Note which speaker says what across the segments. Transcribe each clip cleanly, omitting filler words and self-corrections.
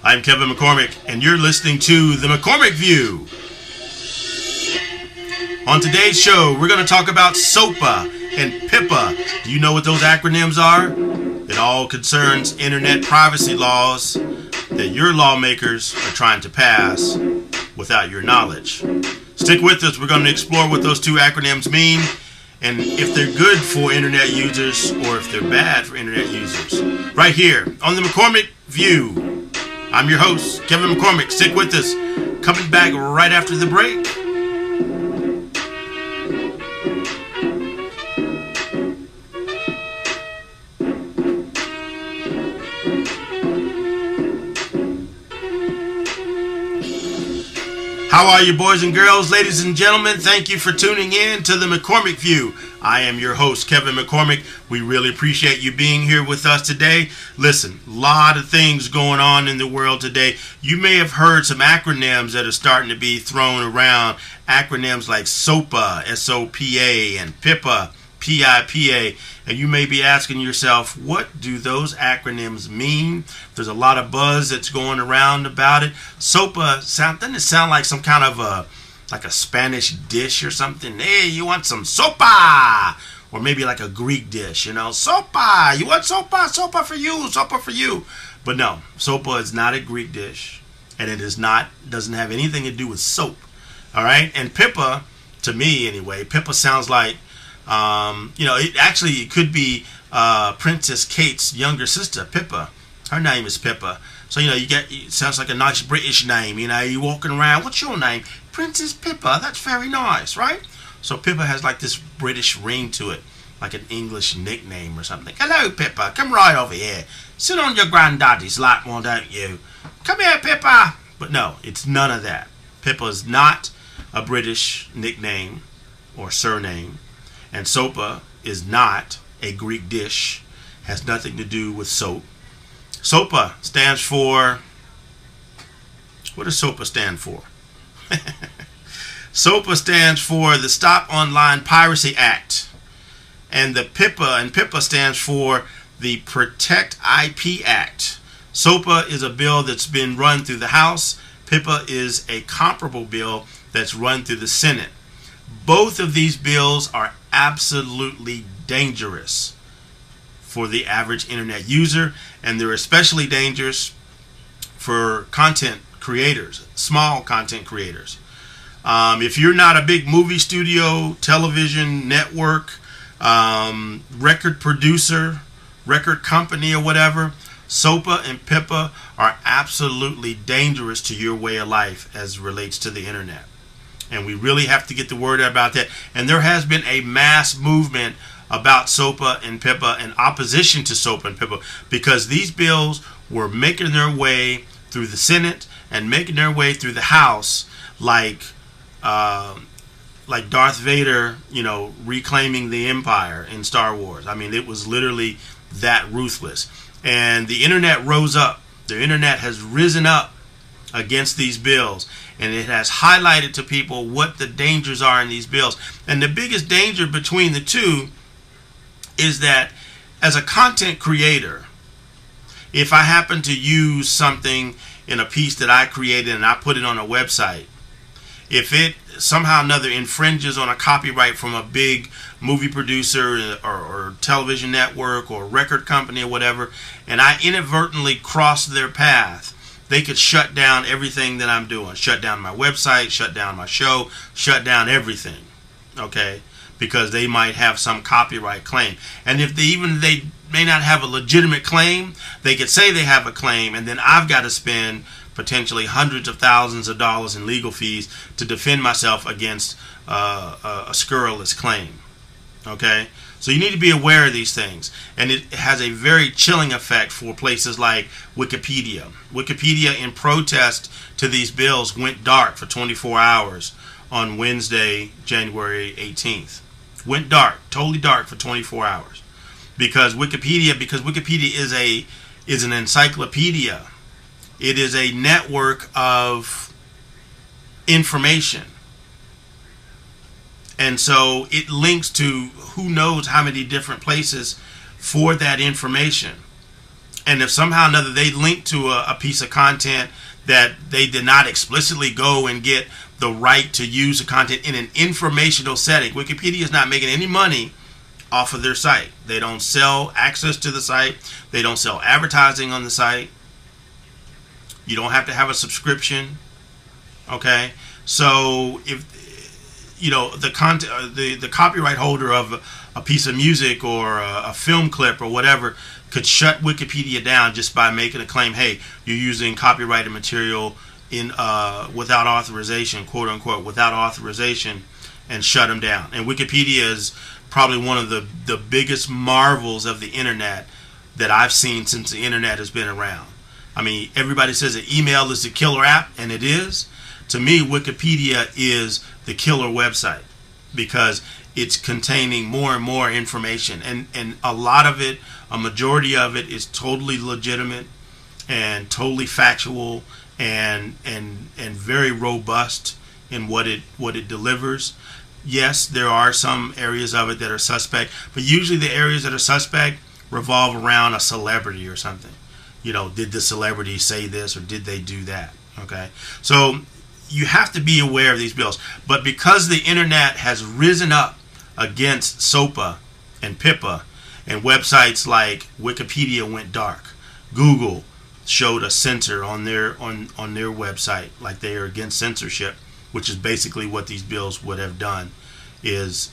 Speaker 1: I'm Kevin McCormick, and you're listening to the McCormick View. On today's show, we're going to talk about SOPA and PIPA. Do you know what those acronyms are? It all concerns internet privacy laws that your lawmakers are trying to pass without your knowledge. Stick with us. We're going to explore what those two acronyms mean and if they're good for internet users or if they're bad for internet users. Right here on the McCormick View. I'm your host, Kevin McCormick. Stick with us. Coming back right after the break. How are you, boys and girls, ladies and gentlemen? Thank you for tuning in to the McCormick View. I am your host, Kevin McCormick. We really appreciate you being here with us today. Listen, a lot of things going on in the world today. You may have heard some acronyms that are starting to be thrown around. Acronyms like SOPA, S-O-P-A, and PIPA, P-I-P-A. And you may be asking yourself, what do those acronyms mean? There's a lot of buzz that's going around about it. SOPA, doesn't it sound like some kind of a Spanish dish or something? Hey, you want some sopa? Or maybe like a Greek dish, you know? Sopa! You want sopa? Sopa for you! Sopa for you! But no, sopa is not a Greek dish. And it doesn't have anything to do with soap. All right? And PIPA, to me anyway, PIPA sounds like it could be Princess Kate's younger sister, Pippa. Her name is Pippa. So, it sounds like a nice British name. You're walking around, what's your name? Princess Pippa. That's very nice, right? So Pippa has like this British ring to it, like an English nickname or something. Hello, Pippa. Come right over here. Sit on your granddaddy's lap, why don't you? Come here, Pippa. But no, it's none of that. Pippa is not a British nickname or surname. And SOPA is not a Greek dish, has nothing to do with soap. SOPA stands for, what does SOPA stand for? SOPA stands for the Stop Online Piracy Act. And the PIPA stands for the Protect IP Act. SOPA is a bill that's been run through the House. PIPA is a comparable bill that's run through the Senate. Both of these bills are absolutely dangerous for the average internet user, and they're especially dangerous for content creators, small content creators. If you're not a big movie studio, television network, record producer, record company or whatever, SOPA and PIPA are absolutely dangerous to your way of life as it relates to the internet. And we really have to get the word out about that. And there has been a mass movement about SOPA and PIPA in opposition to SOPA and PIPA because these bills were making their way through the Senate and making their way through the House like Darth Vader, reclaiming the Empire in Star Wars. I mean, it was literally that ruthless. And the internet rose up. The internet has risen up against these bills, and it has highlighted to people what the dangers are in these bills. And the biggest danger between the two is that as a content creator, if I happen to use something in a piece that I created and I put it on a website, if it somehow or another infringes on a copyright from a big movie producer or television network or record company or whatever, and I inadvertently cross their path, they could shut down everything that I'm doing. Shut down my website, shut down my show, shut down everything. Okay? Because they might have some copyright claim. And if they may not have a legitimate claim, they could say they have a claim, and then I've got to spend potentially hundreds of thousands of dollars in legal fees to defend myself against a scurrilous claim. Okay? So you need to be aware of these things. And it has a very chilling effect for places like Wikipedia. Wikipedia, in protest to these bills, went dark for 24 hours on Wednesday, January 18th. Went dark, totally dark for 24 hours. Because Wikipedia is an encyclopedia. It is a network of information. And so it links to who knows how many different places for that information. And if somehow or another they link to a piece of content that they did not explicitly go and get the right to use the content in an informational setting, Wikipedia is not making any money off of their site. They don't sell access to the site. They don't sell advertising on the site. You don't have to have a subscription. Okay, so if the content, the copyright holder of a piece of music or a film clip or whatever could shut Wikipedia down just by making a claim, hey, you're using copyrighted material in without authorization, quote unquote, without authorization, and shut them down. And Wikipedia is probably one of the biggest marvels of the internet that I've seen since the internet has been around. I mean, everybody says that email is the killer app, and it is. To me, Wikipedia is the killer website because it's containing more and more information, and a lot of it, a majority of it, is totally legitimate and totally factual and very robust in what it delivers. Yes, there are some areas of it that are suspect, but usually the areas that are suspect revolve around a celebrity or something. Did the celebrity say this or did they do that? Okay, so you have to be aware of these bills. But because the internet has risen up against SOPA and PIPA, and websites like Wikipedia went dark, Google showed a censor on their website, like they are against censorship, which is basically what these bills would have done, is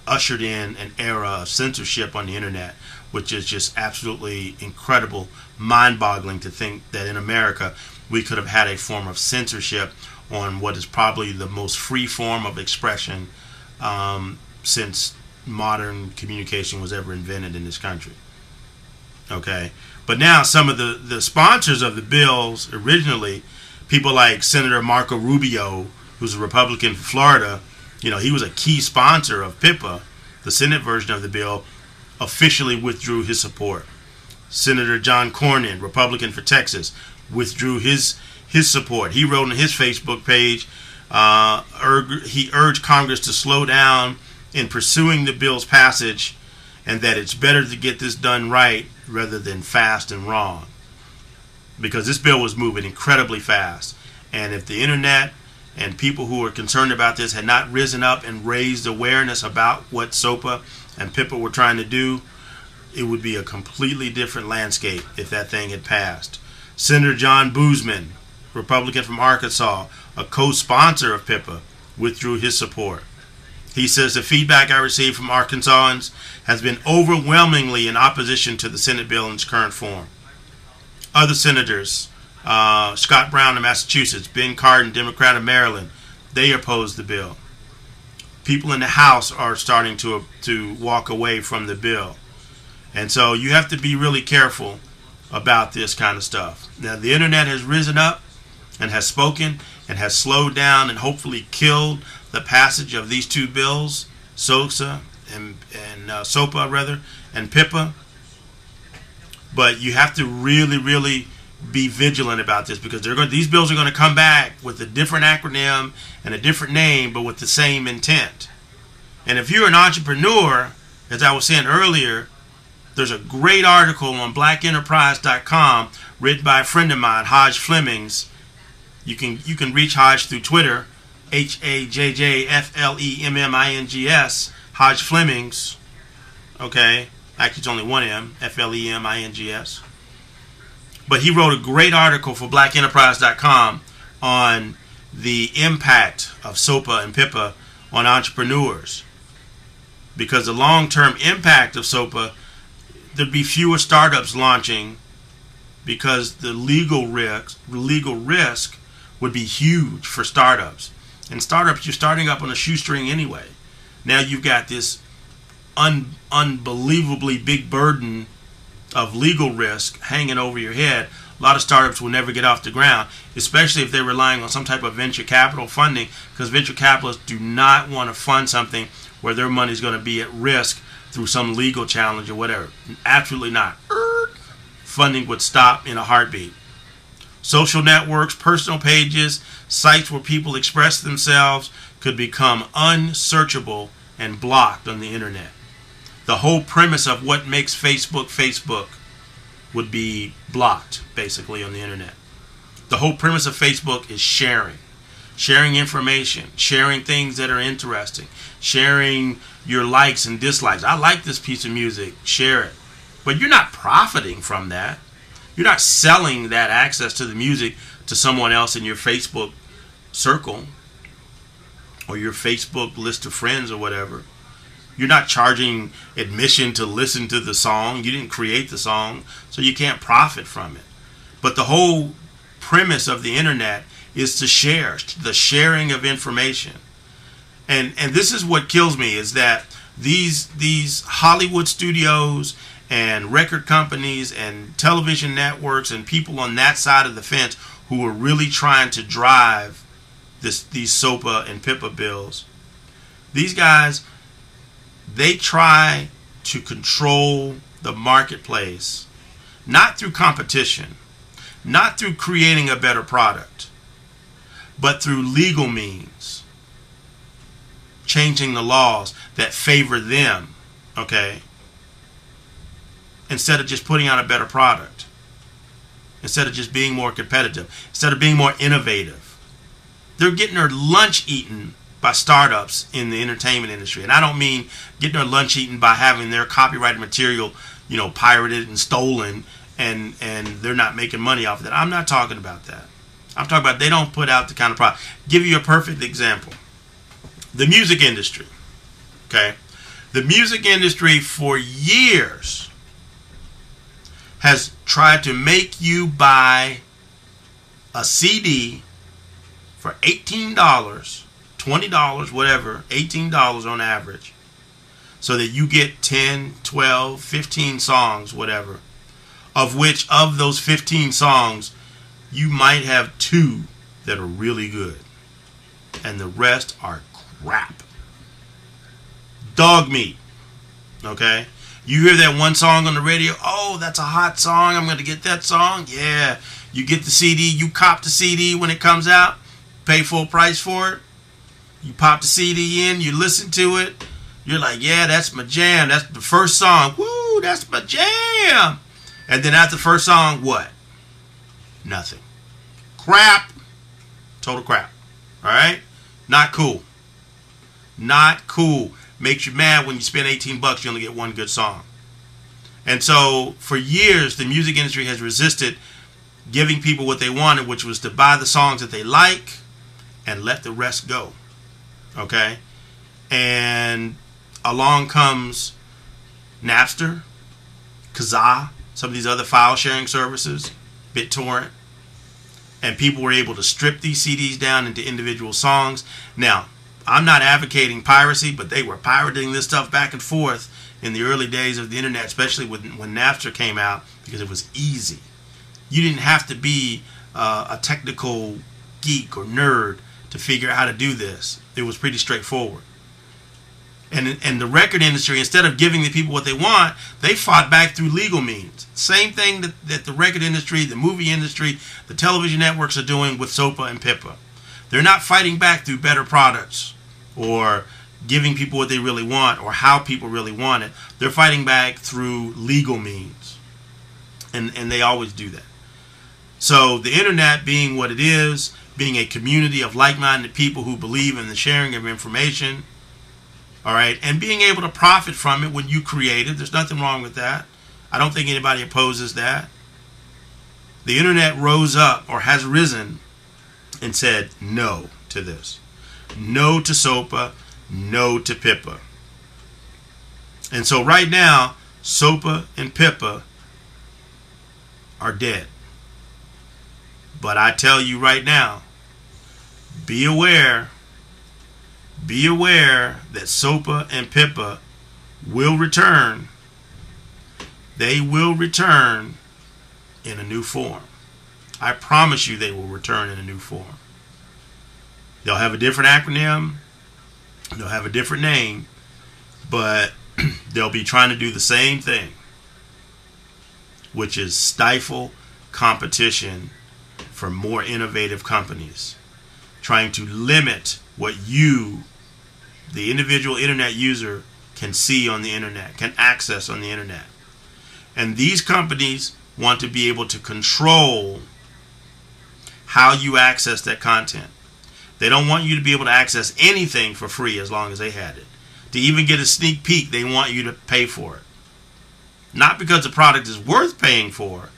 Speaker 1: ushered in an era of censorship on the internet, which is just absolutely incredible, mind-boggling to think that in America we could have had a form of censorship on what is probably the most free form of expression since modern communication was ever invented in this country. Okay, but now some of the sponsors of the bills originally, people like Senator Marco Rubio, who's a Republican from Florida, he was a key sponsor of PIPA, the Senate version of the bill, officially withdrew his support. Senator John Cornyn, Republican for Texas, withdrew his support. He wrote on his Facebook page, he urged Congress to slow down in pursuing the bill's passage, and that it's better to get this done right rather than fast and wrong, because this bill was moving incredibly fast. And if the internet and people who are concerned about this had not risen up and raised awareness about what SOPA and PIPA were trying to do, it would be a completely different landscape if that thing had passed. Senator John Boozman, Republican from Arkansas, a co-sponsor of PIPA, withdrew his support. He says the feedback I received from Arkansans has been overwhelmingly in opposition to the Senate bill in its current form. Other senators, Scott Brown of Massachusetts, Ben Cardin, Democrat of Maryland, they opposed the bill. People in the House are starting to walk away from the bill. And so you have to be really careful about this kind of stuff. Now, the internet has risen up and has spoken and has slowed down and hopefully killed the passage of these two bills, SOPA and PIPA. But you have to really, really be vigilant about this, because these bills are going to come back with a different acronym and a different name, but with the same intent. And if you're an entrepreneur, as I was saying earlier, there's a great article on blackenterprise.com written by a friend of mine, Hodge Flemings. You can reach Hodge through Twitter, HAJJFLEMMINGS, Hodge Flemings. Okay, actually it's only one M, FLEMINGS. But he wrote a great article for blackenterprise.com on the impact of SOPA and PIPA on entrepreneurs. Because the long-term impact of SOPA, there'd be fewer startups launching, because the legal risk would be huge for startups. And startups, you're starting up on a shoestring anyway. Now you've got this unbelievably big burden of legal risk hanging over your head. A lot of startups will never get off the ground, especially if they're relying on some type of venture capital funding, because venture capitalists do not want to fund something where their money is going to be at risk through some legal challenge or whatever. Absolutely not. Funding would stop in a heartbeat. Social networks, personal pages, sites where people express themselves could become unsearchable and blocked on the internet. The whole premise of what makes Facebook Facebook would be blocked, basically, on the internet. The whole premise of Facebook is sharing information, sharing things that are interesting, sharing your likes and dislikes. I like this piece of music, share it. But you're not profiting from that. You're not selling that access to the music to someone else in your Facebook circle or your Facebook list of friends or whatever. You're not charging admission to listen to the song. You didn't create the song, so you can't profit from it. But the whole premise of the internet is to share, the sharing of information. And this is what kills me, is that these Hollywood studios and record companies and television networks and people on that side of the fence who are really trying to drive these SOPA and PIPA bills, these guys, they try to control the marketplace, not through competition, not through creating a better product, but through legal means, changing the laws that favor them, okay, instead of just putting out a better product, instead of just being more competitive, instead of being more innovative. They're getting their lunch eaten by startups in the entertainment industry. And I don't mean getting their lunch eaten by having their copyrighted material, pirated and stolen, and they're not making money off of that. I'm not talking about that. I'm talking about they don't put out the kind of product. Give you a perfect example. The music industry. Okay? The music industry for years has tried to make you buy a CD for $18, $20, whatever, $18 on average, so that you get 10, 12, 15 songs, whatever, of which of those 15 songs, you might have 2 that are really good, and the rest are crap. Dog meat. Okay? You hear that one song on the radio, oh, that's a hot song, I'm going to get that song. Yeah. You get the CD, you cop the CD when it comes out, pay full price for it. You pop the CD in, you listen to it, you're like, yeah, that's my jam. That's the first song. Woo, that's my jam. And then after the first song, what? Nothing. Crap. Total crap. All right? Not cool. Not cool. Makes you mad when you spend $18, you only get one good song. And so for years, the music industry has resisted giving people what they wanted, which was to buy the songs that they like and let the rest go. Okay? And along comes Napster, Kazaa, some of these other file sharing services, BitTorrent, and people were able to strip these CDs down into individual songs. Now, I'm not advocating piracy, but they were pirating this stuff back and forth in the early days of the internet, especially when Napster came out, because it was easy. You didn't have to be a technical geek or nerd to figure out how to do this. It was pretty straightforward. And the record industry, instead of giving the people what they want, they fought back through legal means. Same thing that the record industry, the movie industry, the television networks are doing with SOPA and PIPA. They're not fighting back through better products or giving people what they really want or how people really want it. They're fighting back through legal means. And they always do that. So the internet being what it is, being a community of like-minded people who believe in the sharing of information, all right, and being able to profit from it when you create it, there's nothing wrong with that. I don't think anybody opposes that. The internet rose up or has risen and said no to this. No to SOPA, no to PIPA. And so right now, SOPA and PIPA are dead. But I tell you right now, be aware that SOPA and PIPA will return. They will return in a new form. I promise you they will return in a new form. They'll have a different acronym. They'll have a different name. But they'll be trying to do the same thing, which is stifle competition for more innovative companies, trying to limit what you, the individual internet user, can see on the internet, can access on the internet. And these companies want to be able to control how you access that content. They don't want you to be able to access anything for free as long as they had it. To even get a sneak peek, they want you to pay for it. Not because the product is worth paying for,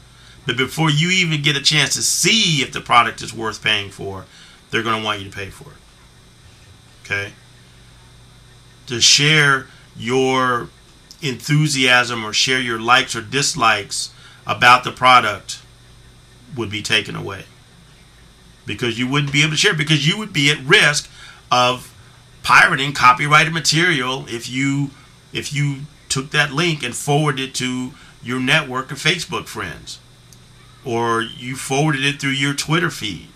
Speaker 1: but before you even get a chance to see if the product is worth paying for, they're going to want you to pay for it. Okay? To share your enthusiasm or share your likes or dislikes about the product would be taken away. Because you wouldn't be able to share, because you would be at risk of pirating copyrighted material if you took that link and forwarded it to your network of Facebook friends, or you forwarded it through your Twitter feed.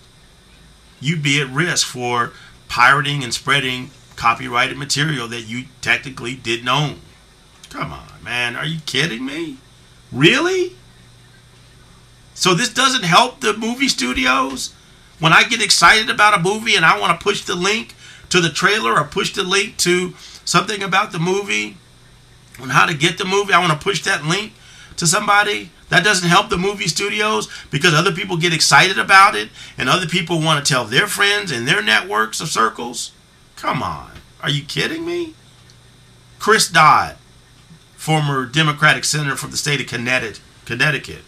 Speaker 1: You'd be at risk for pirating and spreading copyrighted material that you technically didn't own. Come on, man. Are you kidding me? Really? So this doesn't help the movie studios? When I get excited about a movie and I want to push the link to the trailer or push the link to something about the movie, on how to get the movie, I want to push that link to somebody. That doesn't help the movie studios because other people get excited about it and other people want to tell their friends in their networks of circles. Come on. Are you kidding me? Chris Dodd, former Democratic senator from the state of Connecticut,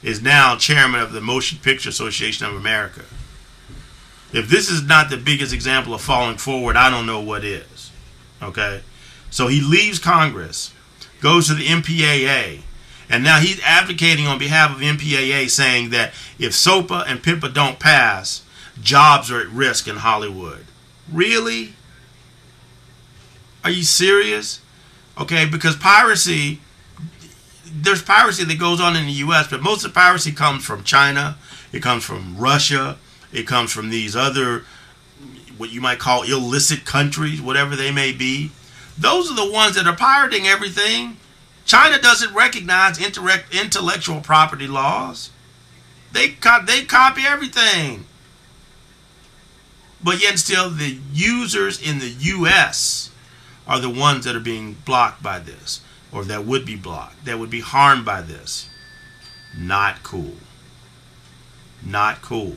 Speaker 1: is now chairman of the Motion Picture Association of America. If this is not the biggest example of falling forward, I don't know what is. Okay? So he leaves Congress, goes to the MPAA, and now he's advocating on behalf of MPAA, saying that if SOPA and PIPA don't pass, jobs are at risk in Hollywood. Really? Are you serious? Okay, because piracy, there's piracy that goes on in the U.S., but most of the piracy comes from China, it comes from Russia, it comes from these other, what you might call illicit countries, whatever they may be. Those are the ones that are pirating everything. China doesn't recognize intellectual property laws. They copy everything. But yet still the users in the U.S. are the ones that are being blocked by this, or that would be blocked, that would be harmed by this. Not cool. Not cool.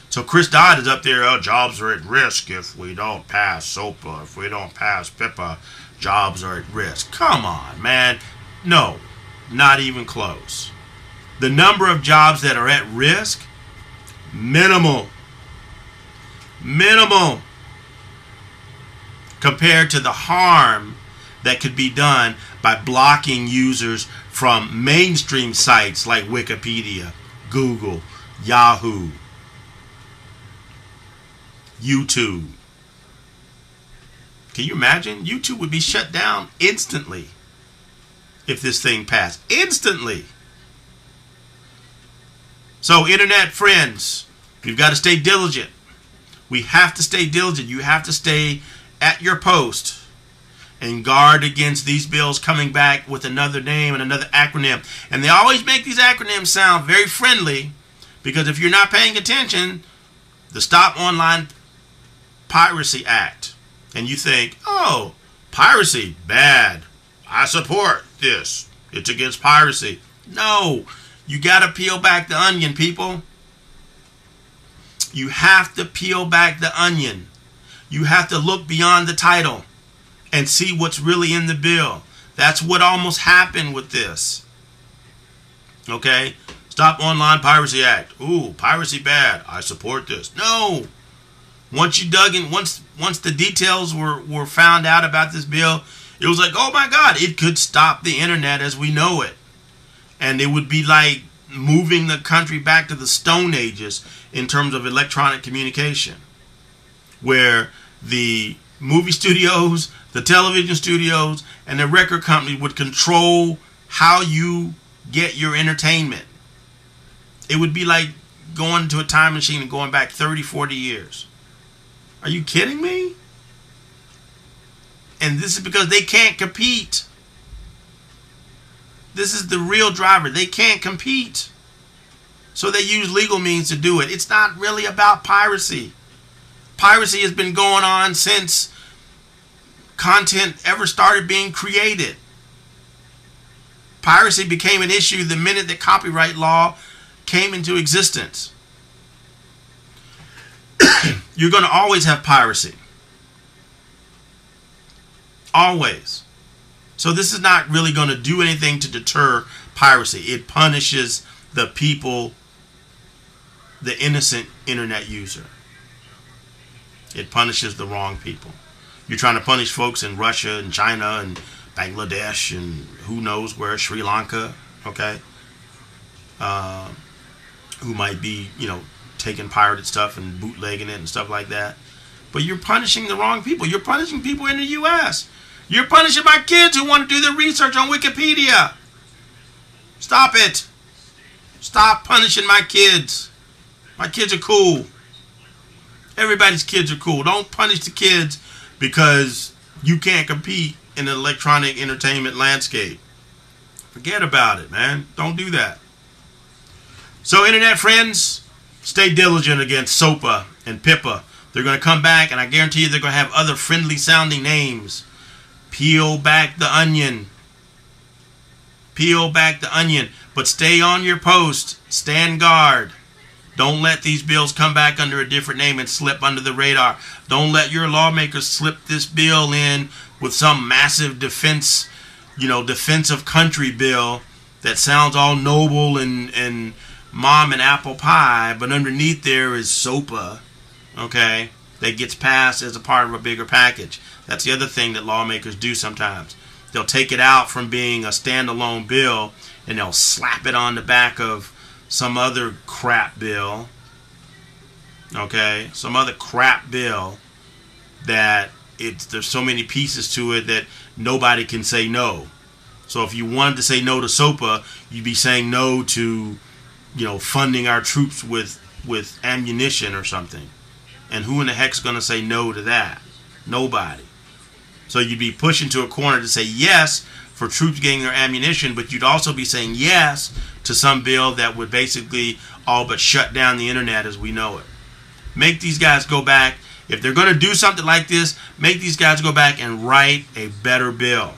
Speaker 1: So Chris Dodd is up there, oh, jobs are at risk if we don't pass SOPA, if we don't pass PIPA, jobs are at risk. Come on, man. No, not even close. The number of jobs that are at risk, minimal. Minimal. Compared to the harm that could be done by blocking users from mainstream sites like Wikipedia, Google, Yahoo, YouTube. Can you imagine? YouTube would be shut down instantly if this thing passed. Instantly. So, internet friends, you've got to stay diligent. We have to stay diligent. You have to stay at your post and guard against these bills coming back with another name and another acronym. And they always make these acronyms sound very friendly, because if you're not paying attention, the Stop Online Piracy Act, and you think, oh, piracy, bad. I support this. It's against piracy. No, you got to peel back the onion, people. You have to peel back the onion. You have to look beyond the title and see what's really in the bill. That's what almost happened with this. Okay? Stop Online Piracy Act. Ooh, piracy bad. I support this. No. Once you dug in, once the details were found out about this bill, it was like, oh my God, it could stop the internet as we know it. And it would be like moving the country back to the Stone Ages in terms of electronic communication, where the movie studios, the television studios, and the record company would control how you get your entertainment. It would be like going to a time machine and going back 30, 40 years. Are you kidding me? And this is because they can't compete. This is the real driver. They can't compete. So they use legal means to do it. It's not really about piracy. Piracy has been going on since content ever started being created. Piracy became an issue the minute that copyright law came into existence. You're going to always have piracy. Always. So this is not really going to do anything to deter piracy. It punishes the people, the innocent internet user. It punishes the wrong people. You're trying to punish folks in Russia and China and Bangladesh and who knows where, Sri Lanka, okay? Who might be, taking pirated stuff and bootlegging it and stuff like that. But you're punishing the wrong people. You're punishing people in the U.S. You're punishing my kids who want to do the research on Wikipedia. Stop it. Stop punishing my kids. My kids are cool. Everybody's kids are cool. Don't punish the kids because you can't compete in the electronic entertainment landscape. Forget about it, man. Don't do that. So, internet friends, stay diligent against SOPA and PIPA. They're going to come back, and I guarantee you they're going to have other friendly-sounding names. Peel back the onion. Peel back the onion. But stay on your post. Stand guard. Don't let these bills come back under a different name and slip under the radar. Don't let your lawmakers slip this bill in with some massive defense of country bill that sounds all noble and mom and apple pie, but underneath there is SOPA, okay, that gets passed as a part of a bigger package. That's the other thing that lawmakers do sometimes. They'll take it out from being a standalone bill and they'll slap it on the back of some other crap bill, okay, some other crap bill that there's so many pieces to it that nobody can say no. So if you wanted to say no to SOPA, you'd be saying no to funding our troops with ammunition or something. And who in the heck's going to say no to that? Nobody. So you'd be pushing to a corner to say yes for troops getting their ammunition, but you'd also be saying yes to some bill that would basically all but shut down the internet as we know it. Make these guys go back. If they're going to do something like this, make these guys go back and write a better bill.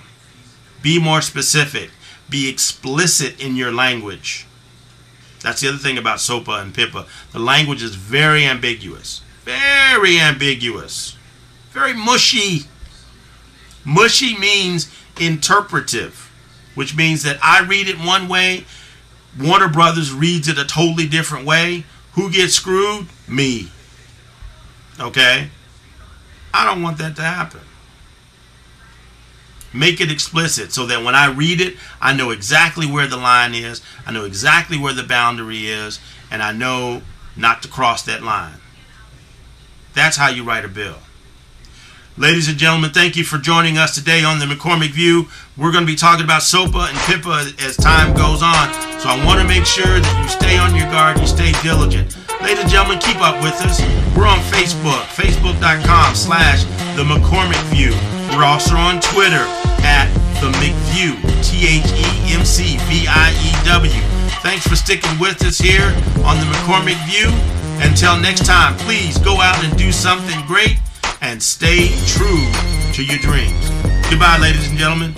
Speaker 1: Be more specific. Be explicit in your language. That's the other thing about SOPA and PIPA. The language is very ambiguous. Very ambiguous. Very mushy. Mushy means interpretive, which means that I read it one way, Warner Brothers reads it a totally different way. Who gets screwed? Me. Okay? I don't want that to happen. Make it explicit so that when I read it, I know exactly where the line is, I know exactly where the boundary is, and I know not to cross that line. That's how you write a bill. Ladies and gentlemen, thank you for joining us today on the McCormick View. We're going to be talking about SOPA and PIPA as time goes on, so I want to make sure that you stay on your guard, you stay diligent. Ladies and gentlemen, keep up with us. We're on Facebook, facebook.com/The McCormick View. We're also on Twitter @The McView, THEMCVIEW. Thanks for sticking with us here on the McCormick View. Until next time, please go out and do something great and stay true to your dreams. Goodbye, ladies and gentlemen.